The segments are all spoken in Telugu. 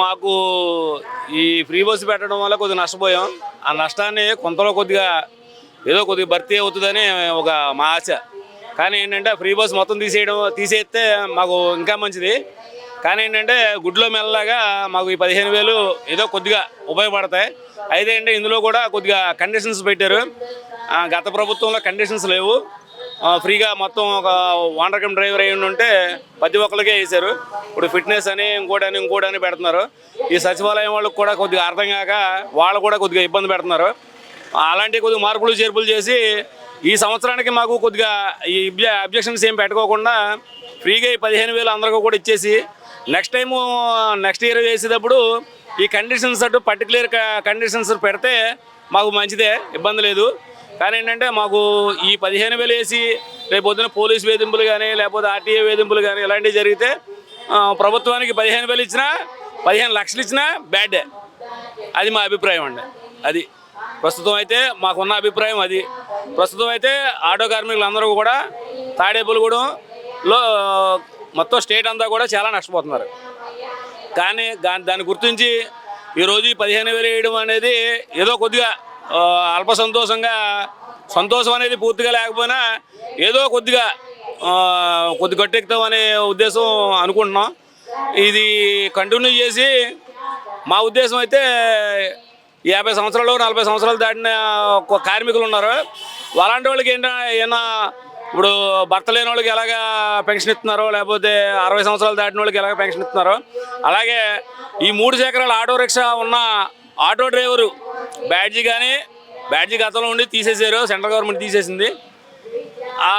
మాకు ఈ ఫ్రీ బస్సు పెట్టడం వల్ల కొద్దిగా నష్టపోయాం. ఆ నష్టాన్ని కొంతలో కొద్దిగా ఏదో కొద్దిగా భర్తీ అవుతుందని ఒక మా ఆశ. కానీ ఏంటంటే ఫ్రీ బస్సు మొత్తం తీసేస్తే మాకు ఇంకా మంచిది. కానీ ఏంటంటే గుడ్లో మెల్లగా మాకు ఈ 15,000 ఏదో కొద్దిగా ఉపయోగపడతాయి. అయితే అంటే ఇందులో కూడా కొద్దిగా కండిషన్స్ పెట్టారు. గత ప్రభుత్వంలో కండిషన్స్ లేవు. ఫ్రీగా మొత్తం ఒక ఓనర్ కమ్ డ్రైవర్ అయ్యి ఉంటే ప్రతి ఒక్కరికే వేశారు. ఇప్పుడు ఫిట్నెస్ అని ఇంకోటని పెడుతున్నారు. ఈ సచివాలయం వాళ్ళకి కూడా కొద్దిగా అర్థం కాక వాళ్ళు కూడా కొద్దిగా ఇబ్బంది పెడుతున్నారు. అలాంటి కొద్దిగా మార్పులు చేర్పులు చేసి ఈ సంవత్సరానికి మాకు కొద్దిగా ఈ అబ్జెక్షన్స్ ఏం పెట్టుకోకుండా ఫ్రీగా ఈ 15,000 అందరికీ కూడా ఇచ్చేసి నెక్స్ట్ ఇయర్ వేసేటప్పుడు ఈ కండిషన్స్ అటు పర్టికులర్ కండిషన్స్ పెడితే మాకు మంచిదే, ఇబ్బంది లేదు. కానీ ఏంటంటే మాకు ఈ 15,000 వేసి రేపు పొద్దున పోలీస్ వేధింపులు కానీ లేకపోతే ఆర్టీఏ వేధింపులు కానీ ఇలాంటివి జరిగితే ప్రభుత్వానికి 15,000 ఇచ్చినా 15 లక్షలు ఇచ్చినా బ్యాడే. అది మా అభిప్రాయం అండి. అది ప్రస్తుతం అయితే మాకున్న అభిప్రాయం అది. ప్రస్తుతం అయితే ఆటో కార్మికులు అందరూ కూడా తాడేపల్లిగూడెంలో మొత్తం స్టేట్ అంతా కూడా చాలా నష్టపోతున్నారు. కానీ దాన్ని గుర్తించి ఈరోజు 15,000 వేయడం అనేది ఏదో కొద్దిగా అల్ప సంతోషం అనేది పూర్తిగా లేకపోయినా ఏదో కొద్దిగా గట్టెక్కుతాం అనే ఉద్దేశం అనుకుంటున్నాం. ఇది కంటిన్యూ చేసి మా ఉద్దేశం అయితే 50 సంవత్సరాలు 40 సంవత్సరాలు దాటిన కార్మికులు ఉన్నారు. అలాంటి వాళ్ళకి ఏమైనా ఇప్పుడు భర్త లేని వాళ్ళకి ఎలాగా పెన్షన్ ఇస్తున్నారో లేకపోతే 60 సంవత్సరాలు దాటిన వాళ్ళకి ఎలాగ పెన్షన్ ఇస్తున్నారో అలాగే ఈ 3 చక్రాల ఆటో రిక్షా ఉన్న ఆటో డ్రైవరు బ్యాడ్జీ గతంలో ఉండి తీసేసారు, సెంట్రల్ గవర్నమెంట్ తీసేసింది. ఆ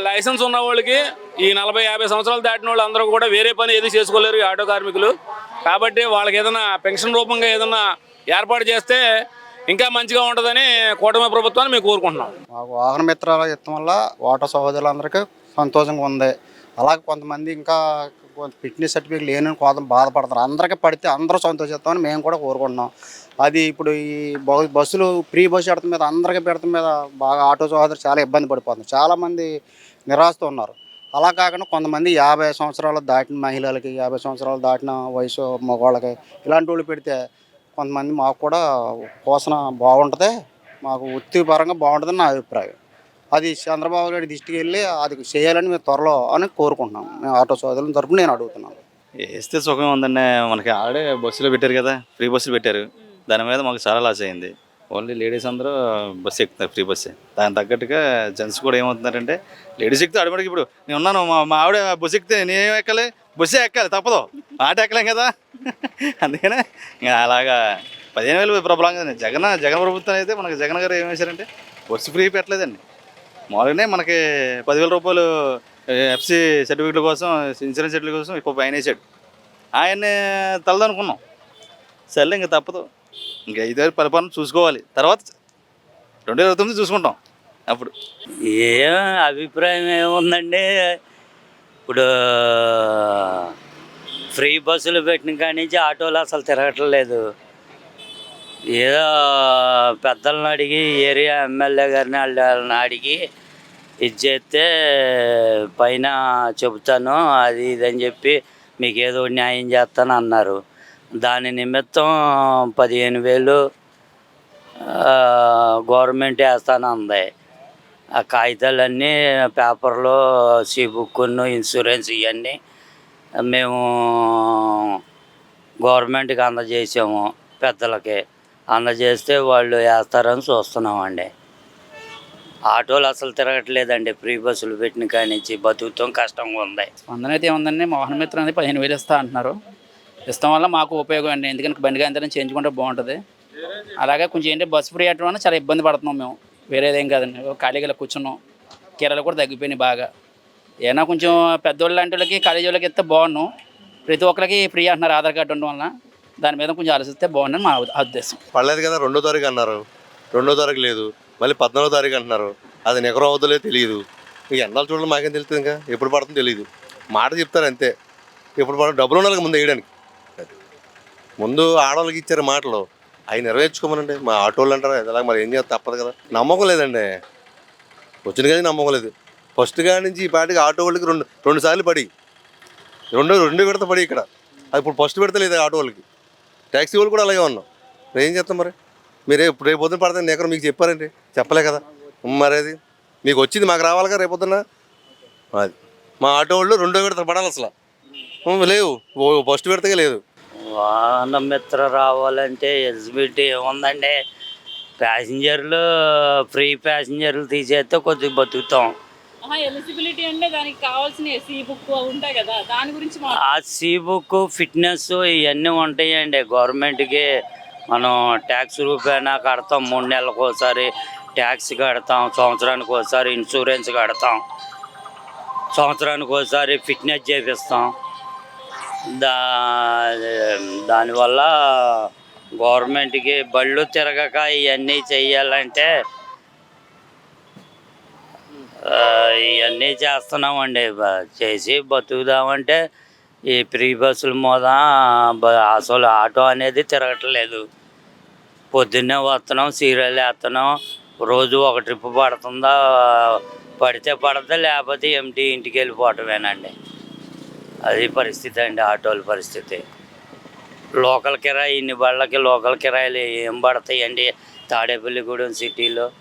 లైసెన్స్ ఉన్న వాళ్ళకి ఈ 40-50 సంవత్సరాలు దాటిన వాళ్ళు అందరూ కూడా వేరే పని ఏది చేసుకోలేరు ఈ ఆటో కార్మికులు. కాబట్టి వాళ్ళకి ఏదైనా పెన్షన్ రూపంగా ఏదైనా ఏర్పాటు చేస్తే ఇంకా మంచిగా ఉంటుందని కూటమి ప్రభుత్వాన్ని మేము కోరుకుంటున్నాం. మాకు వాహన మిత్రాల ఇష్టం వల్ల ఆటో సహోదరులందరికీ సంతోషంగా ఉంది. అలాగే కొంతమంది ఇంకా ఫిట్నెస్ సర్టిఫికేట్ లేని కొంత బాధపడతారు. అందరికీ పడితే అందరూ సంతోషిస్తామని మేము కూడా కోరుకుంటున్నాం. అది ఇప్పుడు ఈ బస్సులు ఫ్రీ బస్సు పెడతాం మీద అందరికీ పెడతాం మీద బాగా ఆటో సహోదరులు చాలా ఇబ్బంది పడిపోతున్నారు. చాలామంది నిరాశతో ఉన్నారు. అలా కాకుండా కొంతమంది 50 సంవత్సరాలు దాటిన మహిళలకి 50 సంవత్సరాలు దాటిన వయసు మగవాళ్ళకి ఇలాంటి వాళ్ళు పెడితే కొంతమంది మాకు కూడా పోషణ బాగుంటుంది, మాకు వృత్తిపరంగా బాగుంటుందని నా అభిప్రాయం. అది చంద్రబాబు గారి దృష్టికి వెళ్ళి అది చేయాలని మేము త్వరలో అని కోరుకుంటున్నాం. మేము ఆటో సోదరుల తరపున నేను అడుగుతున్నాను. వేస్తే సుఖం ఉందండి. మనకి ఆడే బస్సులో పెట్టారు కదా, ఫ్రీ బస్సులు పెట్టారు. దాని మీద మాకు చాలా లాస్ అయింది. ఓన్లీ లేడీస్ అందరూ బస్సు ఎక్కుతున్నారు, ఫ్రీ బస్సే. దానికి తగ్గట్టుగా జెంట్స్ కూడా ఏమవుతున్నారంటే లేడీస్ ఎక్కితే ఆటోమేటిక్ ఇప్పుడు నేను ఉన్నాను, మా ఆవిడ బస్సు ఎక్కితే నేనేం ఎక్కాలి, బస్సే ఎక్కాలి, తప్పదు, ఆటో ఎక్కలేం కదా. అందుకనే ఇంకా అలాగా 15,000 ప్రాబ్లం కదండి. జగన్ ప్రభుత్వం అయితే మనకి జగన్ గారు ఏం వేశారంటే బస్సు ఫ్రీ పెట్టలేదండి. మామూలుగానే మనకి 10,000 రూపాయలు ఎఫ్సి సర్టిఫికేట్ల కోసం, ఇన్సూరెన్స్ సర్టిఫికేట్ కోసం ఇప్పుడు పైన వేసాడు. ఆయన్ని తలదనుకున్నాం. సర్లే ఇంకా తప్పదు, ఇంకా 5 ఏళ్ళ పరిపాలన చూసుకోవాలి. తర్వాత 2029 చూసుకుంటాం. అప్పుడు ఏం అభిప్రాయం ఏముందండి, ఇప్పుడు ఫ్రీ బస్సులు పెట్టిన కాడి నుంచి ఆటోలు అసలు తిరగట్లేదు. ఏదో పెద్దలను అడిగి ఏరియా ఎమ్మెల్యే గారిని వాళ్ళని అడిగి ఇది చేస్తే పైన చెబుతాను అది ఇదని చెప్పి మీకు ఏదో న్యాయం చేస్తాను అన్నారు. దాని నిమిత్తం 15,000 గవర్నమెంట్ వేస్తాను అంది. ఆ కాగితాలన్నీ పేపర్లో బుక్కును ఇన్సూరెన్స్ ఇవన్నీ మేము గవర్నమెంట్కి అందజేసాము. పెద్దలకి అందజేస్తే వాళ్ళు వేస్తారని చూస్తున్నామండి. ఆటోలు అసలు తిరగట్లేదండి. ఫ్రీ బస్సులు పెట్టిన కాడి నుంచి బతుకుతాం కష్టంగా ఉంది. స్పందన అయితే ఏముందండి, వాహన మిత్రం అనేది 15,000 ఇస్తా అంటున్నారు. ఇష్టం వల్ల మాకు ఉపయోగం అండి. ఎందుకంటే బండి గాంధీ చేయించుకుంటే బాగుంటుంది. అలాగే కొంచెం ఏంటి బస్సు ఫ్రీ అవ్వడం వల్ల చాలా ఇబ్బంది పడుతున్నాం మేము. వేరేదేం కాదండి, ఖాళీగా కూర్చున్నాం. కిరాలు కూడా తగ్గిపోయినాయి బాగా. ఏమైనా కొంచెం పెద్దోళ్ళు లాంటి వాళ్ళకి కాలేజీ వాళ్ళకి ఇస్తే బాగున్నాం. ప్రతి ఒక్కరికి ఫ్రీ అంటున్నారు ఆధార్ కార్డు ఉండడం వల్ల. దాని మీద కొంచెం ఆలోచిస్తే బాగుందని మా ఉద్దేశం. పడలేదు కదా, 2వ తారీఖు అన్నారు, 2వ తారీఖు లేదు, మళ్ళీ 14వ తారీఖు అంటున్నారు. అది ఎకరం అవుతుందో తెలియదు. మీకు ఎండాలు చూడడం మాకేం తెలుస్తుంది, ఇంకా ఎప్పుడు పడుతుందో తెలియదు. మాట చెప్తారు అంతే. ఎప్పుడు పడ డబ్బులు ఉండాలి ముందు వేయడానికి. ముందు ఆడవాళ్ళకి ఇచ్చారు మాటలు, అవి నెరవేర్చుకోమనండి. మా ఆటోళ్ళు అంటారు అలాగే, మరి ఏం చేస్తే తప్పదు కదా. నమ్మకం లేదండి, వచ్చిన కానీ నమ్మకం లేదు. ఫస్ట్ కాడి నుంచి ఈ పాటికి ఆటో వాళ్ళకి రెండు సార్లు పడి రెండు విడత పడి ఇక్కడ. అది ఇప్పుడు ఫస్ట్ విడత లేదు ఆటో వాళ్ళకి. ట్యాక్సీ వాళ్ళు కూడా అలాగే ఉన్నాం. మరి ఏం చేస్తాం మరి? మీరే ఇప్పుడు రేపు పొద్దున పడతాను ఎక్కడ మీకు చెప్పారండి? చెప్పలే కదా. మరి అది మీకు వచ్చింది మాకు రావాలిగా రేపు పొద్దున్న. అది మా ఆటో వాళ్ళు 2వ విడత పడాలి అసలు. లేవు, ఫస్ట్ విడతగా లేదు. వాహన మిత్ర రావాలంటే ఎలిజిబిలిటీ ఏముందండి? ప్యాసింజర్లు ఫ్రీ ప్యాసింజర్లు తీసేస్తే కొద్దిగా బతుకుతాం. ఎలిజిబిలిటీ అంటే దానికి కావాల్సిన సి బుక్ ఉంటాయి కదా, దాని గురించి ఆ సి బుక్ ఫిట్నెస్ ఇవన్నీ ఉంటాయండి. గవర్నమెంట్కి మనం ట్యాక్స్ రూపాయన కడతాం, 3 నెలలకు ఒకసారి ట్యాక్స్ కడతాం, సంవత్సరానికి ఒకసారి ఇన్సూరెన్స్ కడతాం, సంవత్సరానికి ఒకసారి ఫిట్నెస్ చేపిస్తాం. దానివల్ల గవర్నమెంట్కి బళ్ళు తిరగక ఇవన్నీ చెయ్యాలంటే ఇవన్నీ చేస్తున్నామండి. చేసి బతుకుదామంటే ఈ ఫ్రీ బస్సుల మీద అసలు ఆటో అనేది తిరగట్లేదు. పొద్దున్నే వస్తున్నాం, సీరియల్ వేస్తున్నాం, రోజు ఒక ట్రిప్ పడుతుందా, పడితే పడతా, లేకపోతే ఎంటీ ఇంటికి వెళ్ళిపోవటమేనండి. అది పరిస్థితి అండి ఆటోల పరిస్థితి. లోకల్ కిరాయి ఇన్ని బళ్ళకి లోకల్ కిరాయిలు ఏం పడతాయండి తాడేపల్లిగూడెం సిటీలో?